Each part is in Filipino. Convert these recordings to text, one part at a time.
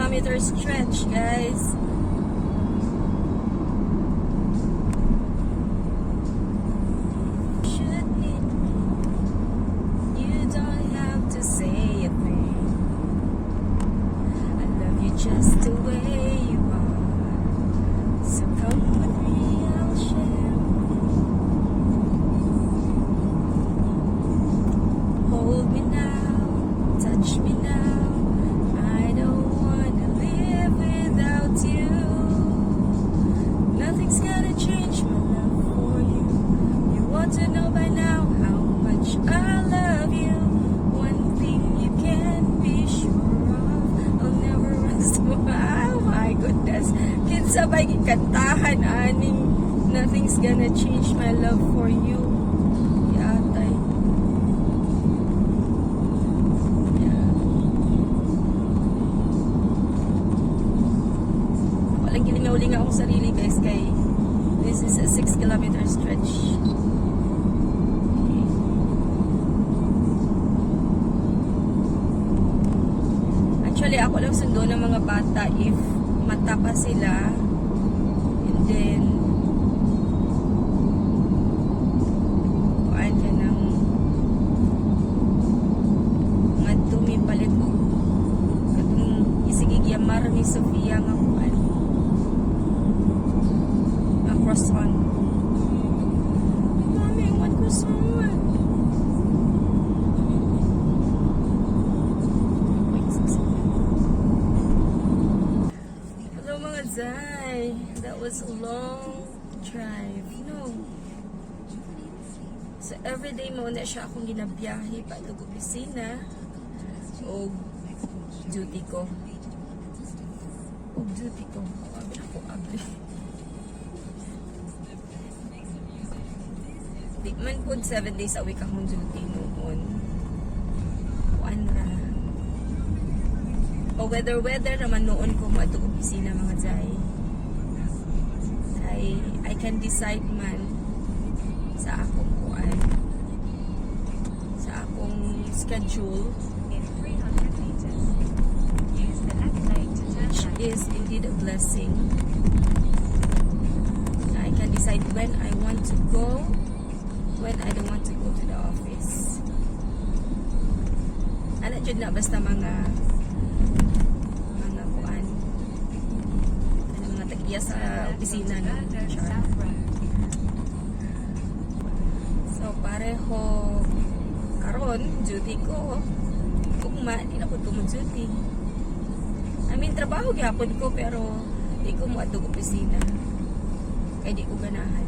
kilometer stretch, guys. Should need me. You don't have to say a thing. I love you just the way you are. So come with me, I'll share. Hold me now, touch me now. I don't wanna live without you. Nothing's gonna change my love for you. You want to know by now how much I love you. One thing you can be sure of, I'll never rest. Oh my goodness. Kinsabay kantahan aning nothing's gonna change my love for you. Yatay. Walang gilingaw-lingaw akong sarili, guys, kay this is a 6-kilometer stretch. Okay. Actually, ako lang sundo ng mga bata if mata pa sila, and then kuhaan ka ng mga dumi palit ko katong isigigyamar ni Sofia nga kuhaan ang croissant. Mami, I want croissant. Hello mga Zay. That was a long drive. No. So everyday mo na siya akong ginabiyahe pa ito opisina o duty ko. Abi ako, abi. Di man po 7 days a week akong duty noon. Kuan ra. O weather naman noon ko mato opisina mga Zay. I can decide man sa akong kuan, sa akong schedule, In 300 meters, use the left lane to turn which right. is indeed a blessing. I can decide when I want to go, when I don't want to go to the office. Ano dyan na basta mga kuan, mga tagiya sa opisina ng Fernando HR. South Road. So pareho karon duty ko. Ugma di na ko duty. I mean trabaho gyapon ko pero di ko mo atog opisina. Kay di ko ganahan.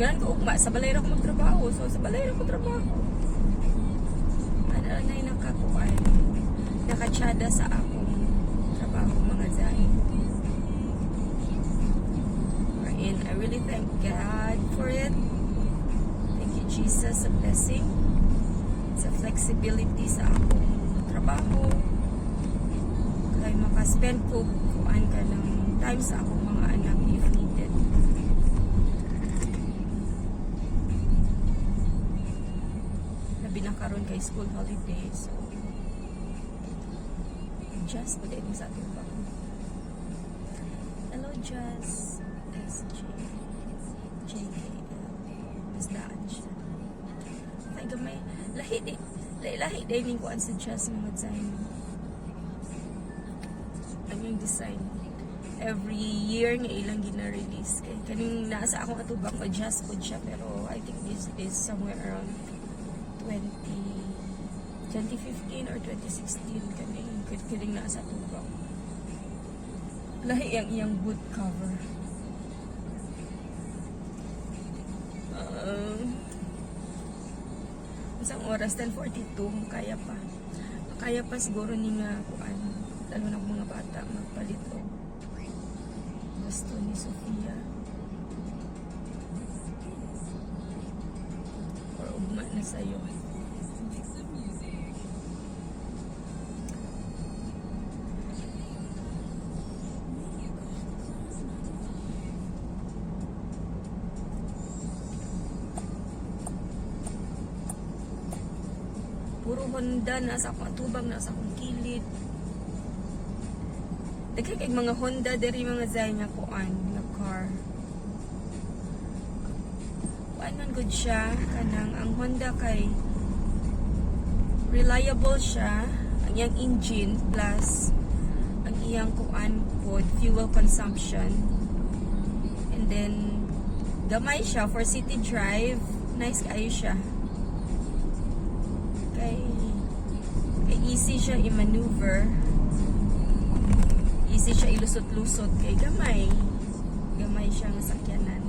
Ganan ko ugma sa balay ra ko magtrabaho. So sa balay ra ko trabaho. Ano na yung nakakuan, nakatsada sa akong trabaho mga Zay. And I really thank God for it. Thank you, Jesus, a blessing. It's a flexibility sa akong trabaho. Kaya makaspend ko kuan ka ng time sa akong mga anak if needed. Labi na karon kay school holiday, so just put it sa ating bako. Hello, Jess. SJ. JKL. Masdaan siya. Ay, gamay. Lahi din yung kuan sa Jess mga design. Ang yung design. Every year nga ilang gina-release. Kaya kaning nasa akong atubang adjust po siya. Pero I think this is somewhere around 2015 or 2016. Kaning nasa atubang. Lahi ang iyang boot cover. Isang oras, 10:42, kaya pa. Kaya pa siguro ni nga kuan, lalo na mga bata magpalit o gusto ni Sofia. Or ugma na sa'yo. Puro Honda, nasa akong atubang, nasa akong kilid. Street. Daghan kay mga Honda diri mga zay nga kuan nga car. Kuan man gud siya kanang ang Honda kay reliable siya ang iyang engine plus ang iyang kuan pod fuel consumption. And then gamay siya for city drive. Nice kayo siya. Kay easy siya i-maneuver. Easy siya ilusot-lusot kay gamay. Gamay siya nga sakyanan.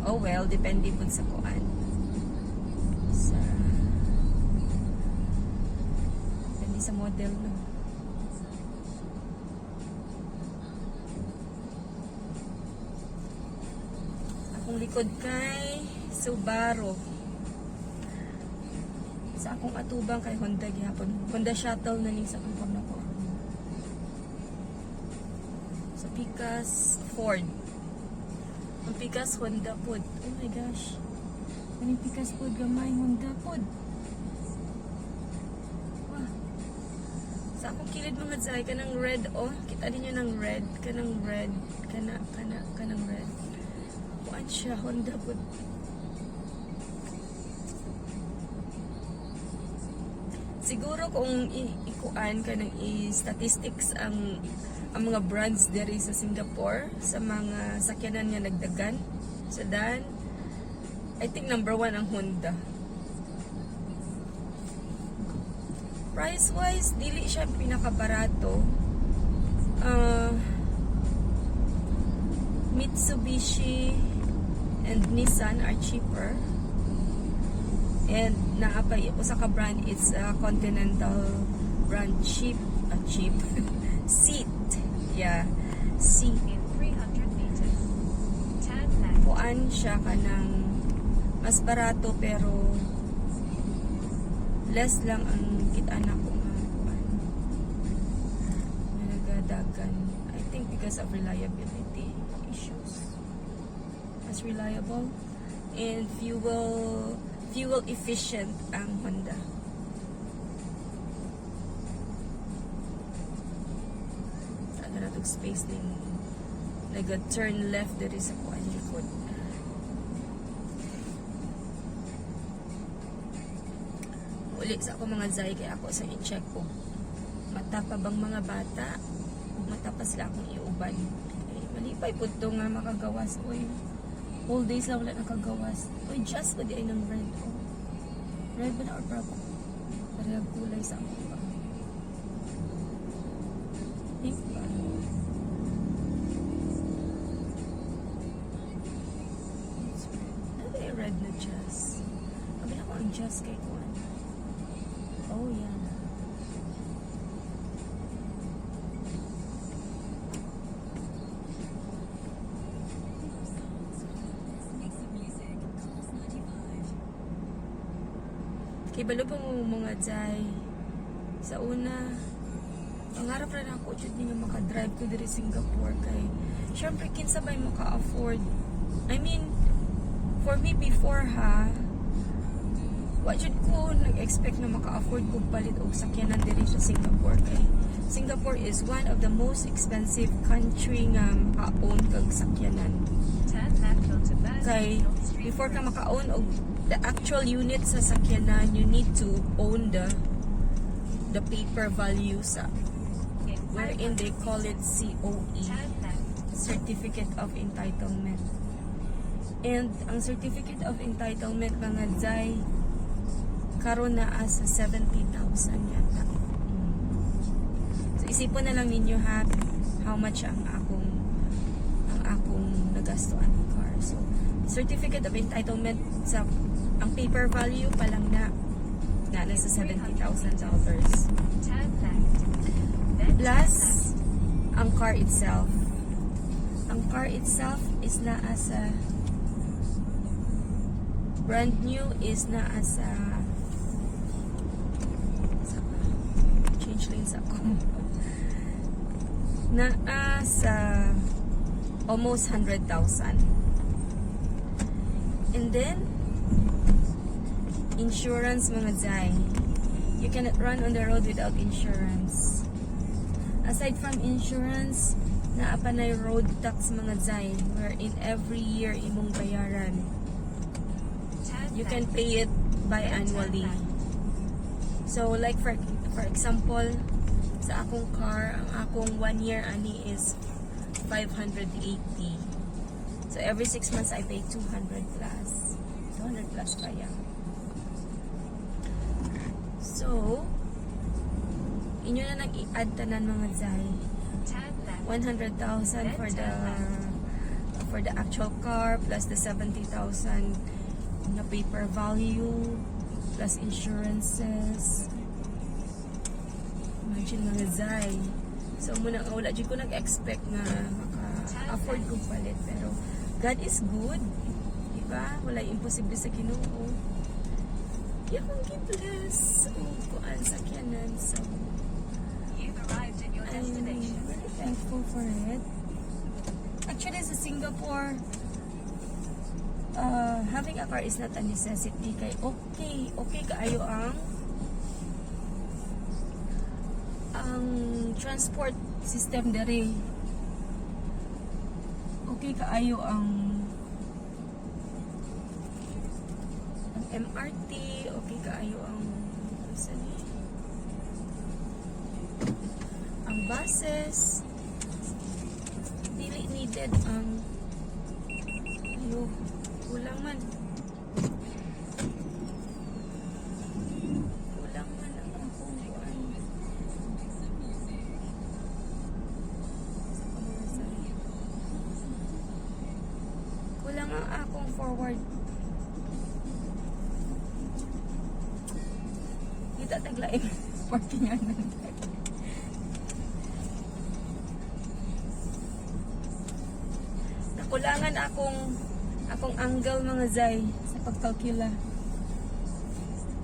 Oh well, depende po sa kuan. Depende sa model, no? Akong likod kay Subaru. Sa akong atubang kay Honda gihapon. Honda Shuttle na ning sa akong nako. Sa Pikas Ford. Ang Pikas Honda pod. Oh my gosh. Kaning Pikas pod gamay Honda pod. Wah. Sa akong kilid mga zay kanang red oh. Kita din yun ng red. Kanang red. Kanang red. Kuan siya Honda pod. Siguro kung ikuan ka ng statistics ang mga brands diri sa Singapore sa mga sakyanan nga nagdagan sedan, I think number 1 ang Honda. Price wise dili siya pinakabarato. Mitsubishi and Nissan are cheaper. And naapay usa ka brand, it's a Continental brand, cheap seat. Yeah, seat. In 300 meters, turn left. Kuan siya kanang mas barato pero less lang ang kita na ko nga kuan. Nagadagan. I think because of reliability issues. Mas reliable and fuel efficient ang Honda. Sana na itong space ning nag-turn left diri sa kuan likod. Uli sa ako mga zay kay ako sa i-check ko. Mata pa bang mga bata? Mata pa sila akong iuban. Malipay po ito nga makagawas. Uy, whole days lang wala nakagawas. Uy, just ba di ay ng red? Oh. Red ba na or purple? Parang kulay sa ako pa. Pink ba? Ano yung red na just? Kabila ko ang just kay Kuan. Oh, yan. Kay balo pa mo mga jay. Sa una, pangarap rin ako jud nga maka-drive ko diri Singapore kay syempre kinsa bay maka-afford. I mean, for me before wa jud ko nag-expect na maka-afford ko palit og sakyanan diri sa Singapore kay Singapore is one of the most expensive country nga maka-own kag sakyanan. Turn left onto Kay Burnley Street. before ka maka-own og the actual unit sa sakyanan, you need to own the paper value sa In wherein they call it COE, turn left. Certificate of Entitlement. And ang Certificate of Entitlement mga jay karon na sa 70,000 yata. So isipon na lang ninyo how much ang akong nagastuan ng car. So Certificate of Entitlement sa ang paper value pa lang na nasa $70,000. Turn left. Then Plus, turn left. ang car itself. Ang car itself is naa sa brand new is naa sa change lanes ako. Naa sa almost 100,000. And then insurance mga jay. You cannot run on the road without insurance. Aside from insurance, naa pa na road tax mga zay, wherein every year imong bayaran. Turn You can left. pay it biannually. So like for example, sa akong car, ang akong 1 year ani is 580. So every 6 months I pay 200 plus. 200 plus pa yan. So, inyo na nag-i-add tanan mga zay. Turn left. 100,000 for the actual car plus the 70,000 na paper value plus insurances. Imagine mga zay. So muna wala jud ko nag-expect na maka-afford ko palit, pero God is good. Diba? Wala imposible sa Ginoo. Di akong gi-bless. Kuan sa kyanan. So You've arrived at your I'm destination. really thankful for it. Actually, sa Singapore, having a car is not a necessity. Kay okay kaayo ang transport system dere. Okay kaayo ang MRT, okay kaayo ang buses. Dili needed ang kulang man ang akong kuan. Kulang ang akong forward. Kita taglaim parking yan. Nakulangan akong angle mga zay sa pagkalkula.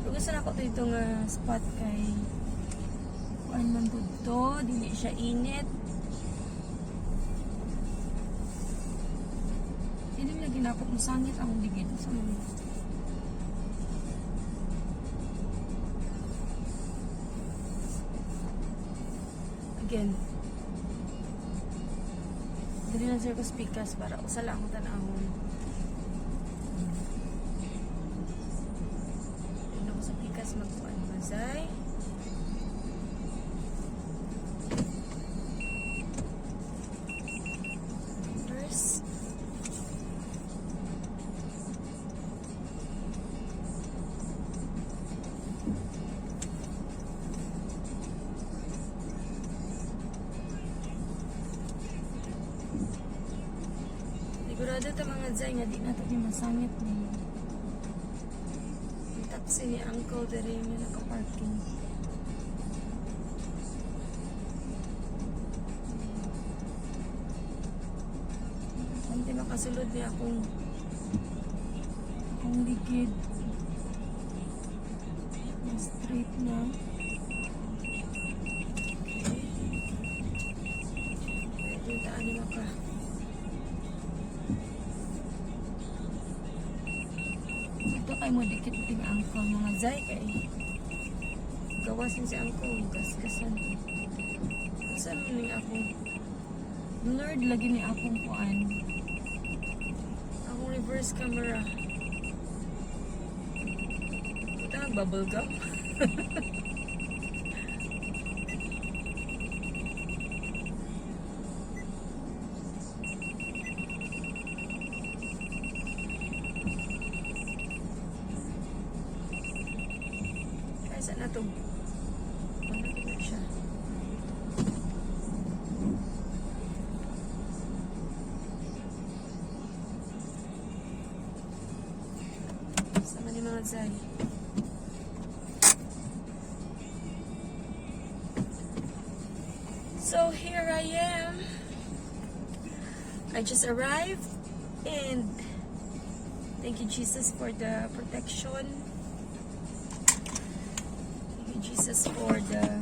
Pero gusto na ako dito nga spot kay kuan man gud to, dili siya init. Dili lagi na ako musangit ang ligid sa mga. Again, dili lang sir ko speakers para usala akong tanahon. Dili ako sa speakers magkuhan mazay. First, sigurado ito mga zay nga di na ito masangit ni yung taxi ni uncle dere yung naka-parking. Hindi makasulod niya akong ligid na straight na. Pwede taan ni maka ito kay mo dikit ting angkol mga zay kay gawasin si angkol gaskasan saan ni akong blurred lagi ni akong kuan akong reverse camera ito bubble gum. Saan na ito? Wala na siya. Sama ni mga zay. So here I am. I just arrived and thank you Jesus for the protection. Jesus for the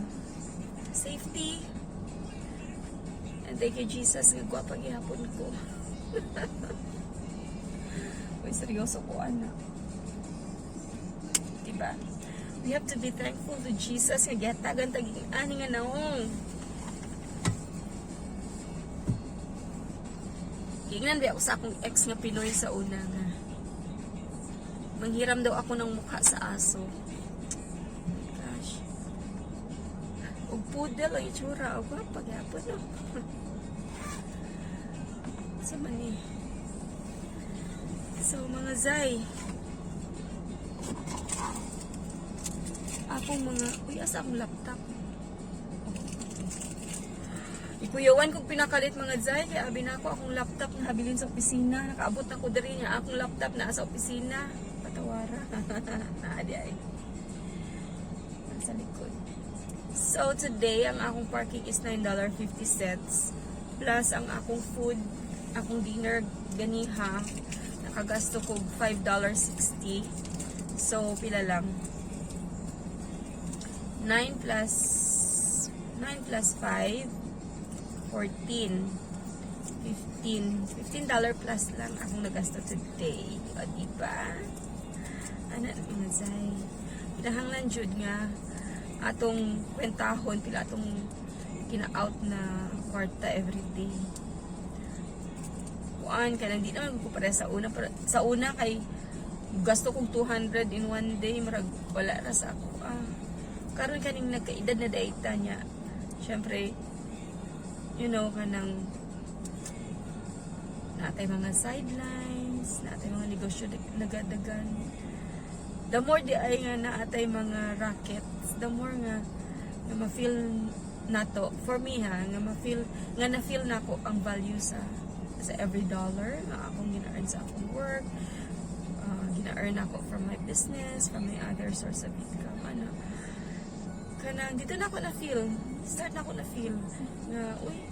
safety, and thank you Jesus nga gwapa gihapon ko. Uy, seryoso ko anak, diba? We have to be thankful to Jesus nga gihatagan taging ani nga naong. Tingnan ba ako sa akong ex nga Pinoy sa una nga. Manghiram daw ako ng mukha sa aso. Gosh. Ug poodle ang itsura. O ba? Pagyapon no? Sa mani. So mga zay. Akong mga... Uy, asa akong laptop? Ikuyawan kong pinakalit mga zay. Kaya abi na ako akong laptop na habilin sa opisina. Nakaabot na ko diri niya. Akong laptop na sa opisina. Patawara. Naadi ay. Nasa likod. So today, ang akong parking is $9.50. Plus ang akong food, akong dinner ganiha. Nakagasto ko $5.60. So, pila lang. 9 plus 5, 14, $15 plus lang akong nagasto today. O, diba? Ano naman, Zay? Pinahanglan jud nga atong kwentahon, pila atong kina-out na kwarta everyday. Kuan, kaya hindi naman ko pare sa una. Sa una kay gasto kong 200 in one day, marag wala na sa ako. Karon kaning nagkaedad na daita niya. Syempre, you know, kanang natay mga sidelines, natay mga negosyo nagadagan. The more di ay nga naatay mga rackets, the more nga ma-feel nato, for me ha, nga ma-feel, nga na-feel na ko ang value sa every dollar nga akong gina-earn sa akong work, gina-earn ako from my business, from my other source of income, ano. Kanang dito na ako na-feel, start na ako na-feel nga, uy,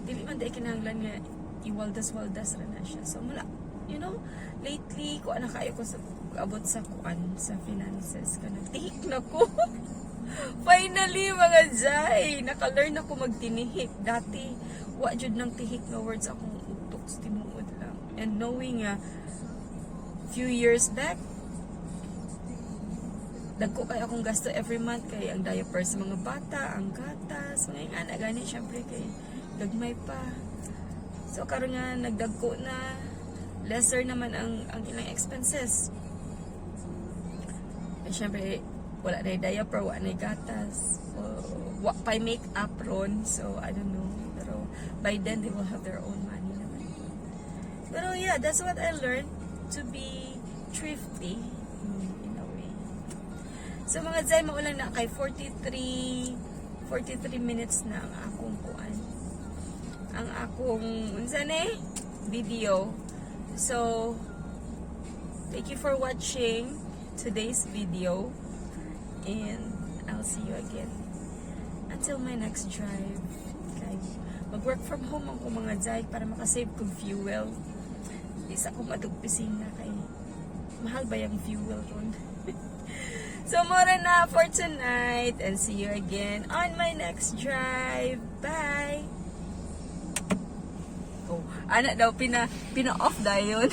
dili man dahil kinahanglan nga iwaldas-waldas na siya. So mula, you know, lately, kung ano kayo ko sa abot sa kuan, sa finances, kanang tihik na ko. Finally, mga Jai, naka-learn ako magtinihik. Dati, wa jud nang tihik nga words akong utok sa tinuod lang. And knowing few years back, dagko kay akong gasto every month kay ang diaper sa mga bata, ang gatas, mga nga gani syempre kay gagmay pa. So karon nga nagdagko na, lesser naman ang ilang expenses. Eh syempre wala na diaper, wala na gatas, wa pa make up ron, so I don't know. Pero by then they will have their own money naman. Pero yeah, that's what I learned, to be thrifty. So mga Zay, maulang na kay 43 minutes na ang akong kuan. Ang akong video. So thank you for watching today's video and I'll see you again until my next drive. Okay. Mag-work from home ako mga Zay para makasave kong fuel. Isa ko matugpising na kay mahal ba yung fuel ron? So, more na for tonight. And see you again on my next drive. Bye! Oh, anak daw, pina-off dahil yun.